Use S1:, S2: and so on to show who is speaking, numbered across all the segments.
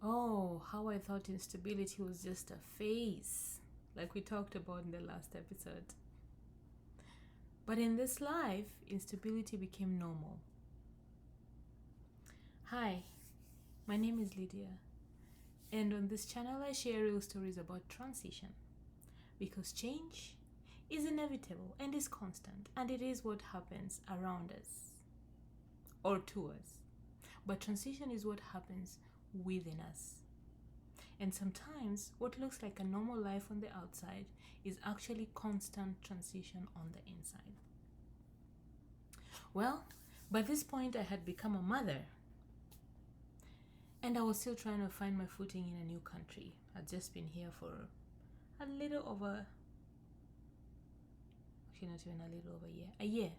S1: Oh, how I thought instability was just a phase, like we talked about in the last episode. But in this life, instability became normal. Hi, my name is Lydia, and on this channel, I share real stories about transition because change is inevitable and is constant, and it is what happens around us or to us. But transition is what happens within us. And sometimes what looks like a normal life on the outside is actually constant transition on the inside. Well, by this point, I had become a mother, and I was still trying to find my footing in a new country. I'd just been here for a little over, actually, not even a little over a year.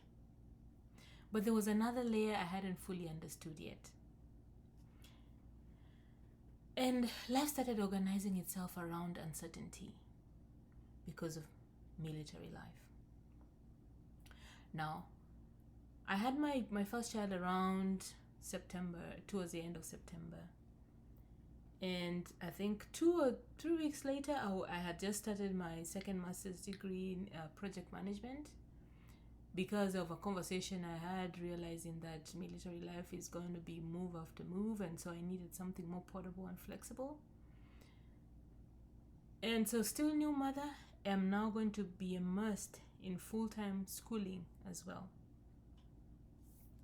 S1: But there was another layer I hadn't fully understood yet. And life started organizing itself around uncertainty because of military life. Now, I had my first child around September, towards the end of September. And I think 2 or 3 weeks later, I had just started my second master's degree in project management because of a conversation I had realizing that military life is going to be move after move, and so I needed something more portable and flexible. And so still new mother, am now going to be immersed in full-time schooling as well.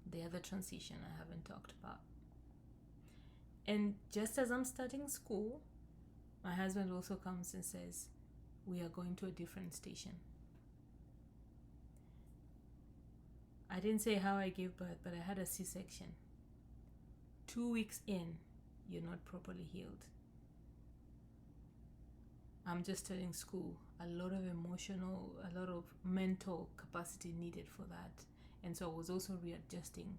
S1: The other transition I haven't talked about. And just as I'm starting school, my husband also comes and says, we are going to a different station. I didn't say how I gave birth, but I had a C-section. 2 weeks in, you're not properly healed. I'm just starting school. A lot of emotional, a lot of mental capacity needed for that. And so I was also readjusting,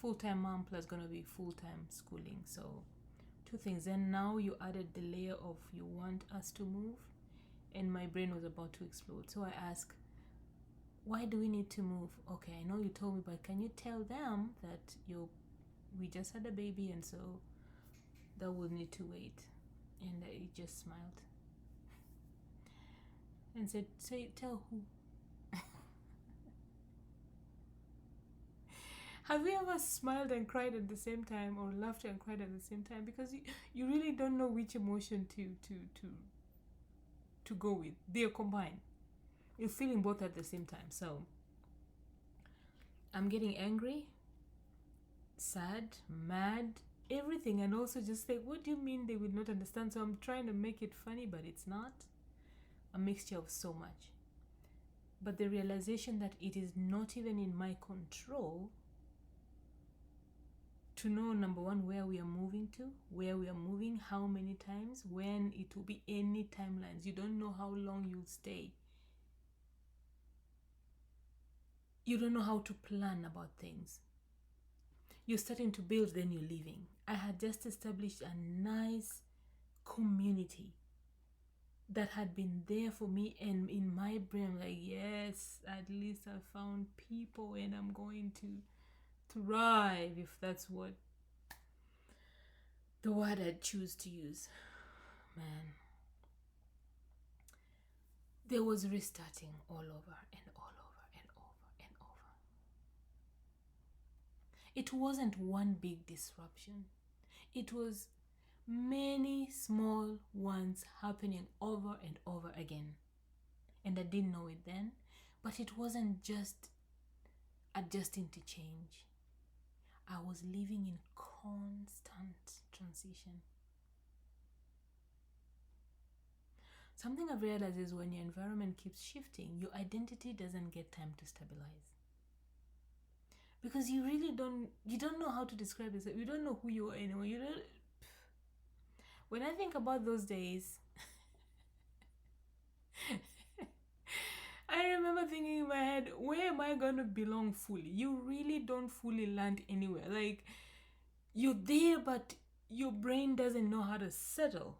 S1: full-time mom plus gonna be full-time schooling. So 2 things. And now you added the layer of you want us to move, and my brain was about to explode. So I asked, why do we need to move? Okay, I know you told me, but can you tell them that we just had a baby, and so that will need to wait? And he just smiled and said, tell who? Have you ever smiled and cried at the same time, or laughed and cried at the same time? Because you really don't know which emotion to go with. They're combined. You're feeling both at the same time. So I'm getting angry, sad, mad, everything, and also just like, what do you mean they will not understand? So I'm trying to make it funny, but it's not. A mixture of so much. But the realization that it is not even in my control to know, number one, where we are moving to, where we are moving, how many times, when it will be, any timelines. You don't know how long you'll stay. You don't know how to plan about things. You're starting to build, then you're leaving. I had just established a nice community that had been there for me, and in my brain, I'm like, yes, at least I found people, and I'm going to thrive, if that's what the word I'd choose to use. Man, there was restarting all over and all over and over and over. It wasn't one big disruption. It was many small ones happening over and over again. And I didn't know it then, but it wasn't just adjusting to change. I was living in constant transition. Something I've realized is when your environment keeps shifting, your identity doesn't get time to stabilize. Because you don't know how to describe yourself. You don't know who you are anymore. When I think about those days, I remember thinking in my head, where am I going to belong fully? You really don't fully land anywhere. Like, you're there, but your brain doesn't know how to settle.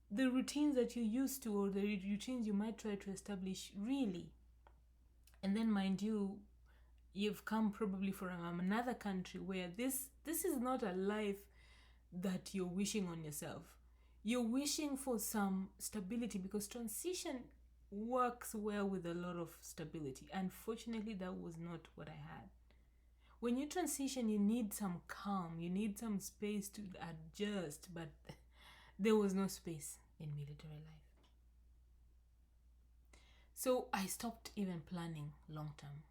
S1: The routines that you're used to, or the routines you might try to establish, really. And then, mind you, you've come probably from another country where this is not a life that you're wishing on yourself. You're wishing for some stability because transition works well with a lot of stability. Unfortunately, that was not what I had. When you transition, you need some calm, you need some space to adjust, but there was no space in military life. So I stopped even planning long term,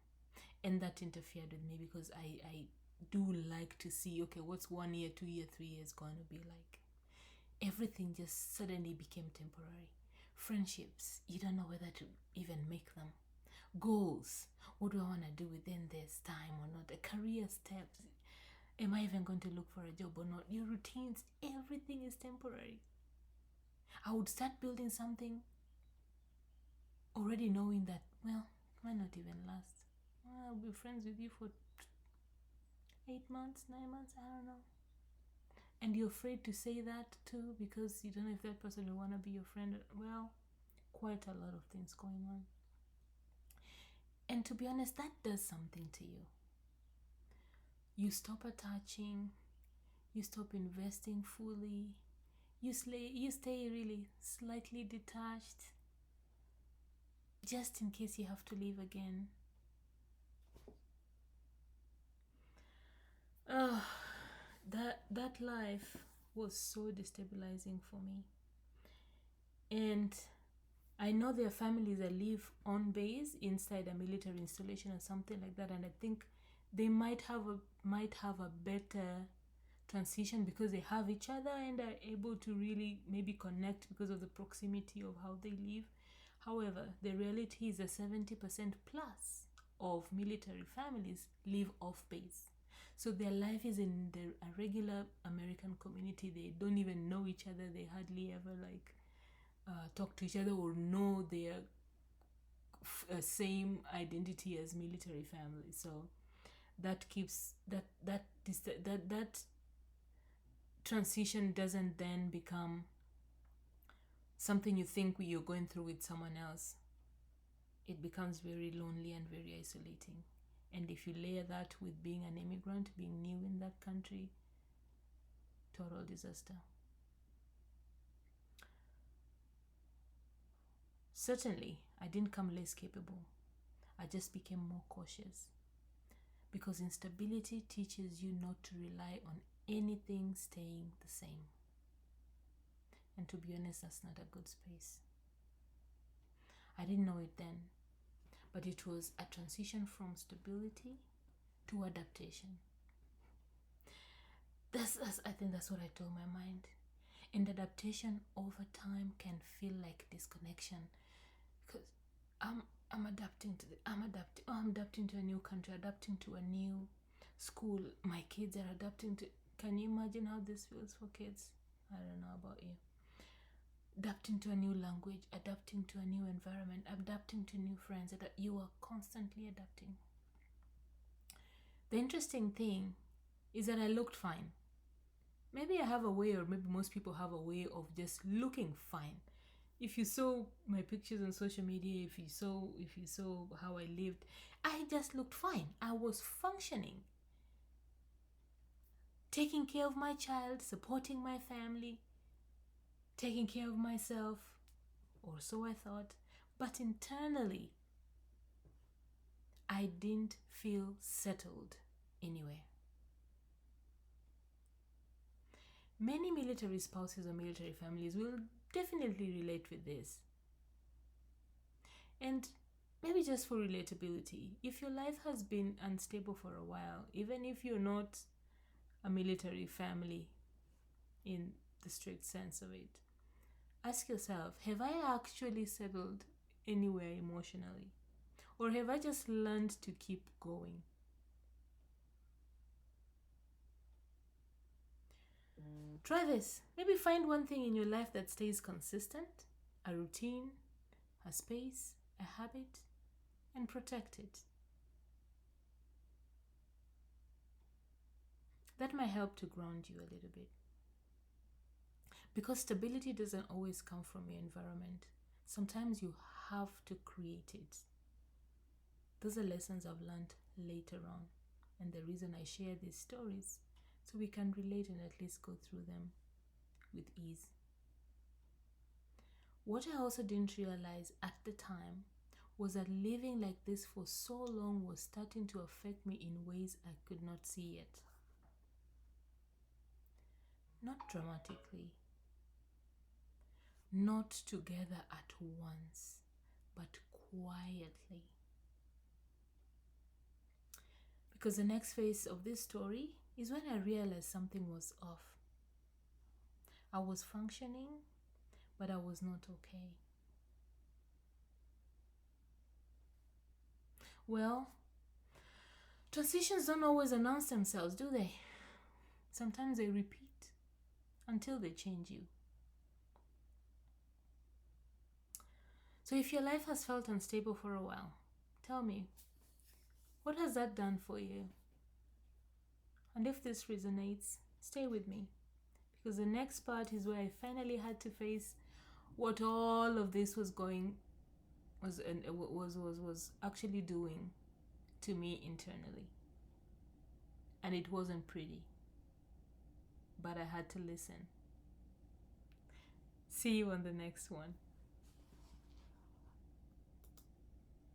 S1: and that interfered with me because I do like to see, okay, what's 1 year, 2 year, 3 years going to be like. Everything just suddenly became temporary. Friendships, you don't know whether to even make them. Goals, what do I want to do within this time or not? A career steps, am I even going to look for a job or not? Your routines, everything is temporary. I would start building something already knowing that, well, it might not even last. I'll be friends with you for 8 months, 9 months, I don't know. And you're afraid to say that too because you don't know if that person will want to be your friend. Well, quite a lot of things going on. And to be honest, that does something to you. You stop attaching, you stop investing fully, you stay really slightly detached, just in case you have to leave again. That life was so destabilizing for me. And I know there are families that live on base inside a military installation or something like that, and I think they might have a better transition because they have each other and are able to really maybe connect because of the proximity of how they live. However, the reality is that 70% plus of military families live off base. So their life is in a regular American community. They don't even know each other. They hardly ever talk to each other or know their same identity as military families. So that keeps that transition doesn't then become something you think you're going through with someone else. It becomes very lonely and very isolating. And if you layer that with being an immigrant, being new in that country, total disaster. Certainly, I didn't come less capable. I just became more cautious. Because instability teaches you not to rely on anything staying the same. And to be honest, that's not a good space. I didn't know it then, but it was a transition from stability to adaptation. I think that's what I told my mind. And adaptation over time can feel like disconnection because I'm adapting to a new country, adapting to a new school. My kids are adapting to. Can you imagine how this feels for kids? I don't know about you. Adapting to a new language, adapting to a new environment, adapting to new friends. You are constantly adapting. The interesting thing is that I looked fine. Maybe I have a way, or maybe most people have a way of just looking fine. If you saw my pictures on social media, if you saw how I lived, I just looked fine. I was functioning, taking care of my child, supporting my family, taking care of myself, or so I thought. But internally, I didn't feel settled anywhere. Many military spouses or military families will definitely relate with this. And maybe just for relatability, if your life has been unstable for a while, even if you're not a military family in the strict sense of it, ask yourself, have I actually settled anywhere emotionally? Or have I just learned to keep going? Try this. Maybe find one thing in your life that stays consistent, a routine, a space, a habit, and protect it. That might help to ground you a little bit. Because stability doesn't always come from your environment. Sometimes you have to create it. Those are lessons I've learned later on. And the reason I share these stories, so we can relate and at least go through them with ease. What I also didn't realize at the time was that living like this for so long was starting to affect me in ways I could not see yet. Not dramatically, not together at once, but quietly. Because the next phase of this story is when I realized something was off. I was functioning, but I was not okay. Well, transitions don't always announce themselves, do they? Sometimes they repeat until they change you. So if your life has felt unstable for a while, tell me, what has that done for you? And if this resonates, stay with me, because the next part is where I finally had to face what all of this was actually doing to me internally. And it wasn't pretty, but I had to listen. See you on the next one.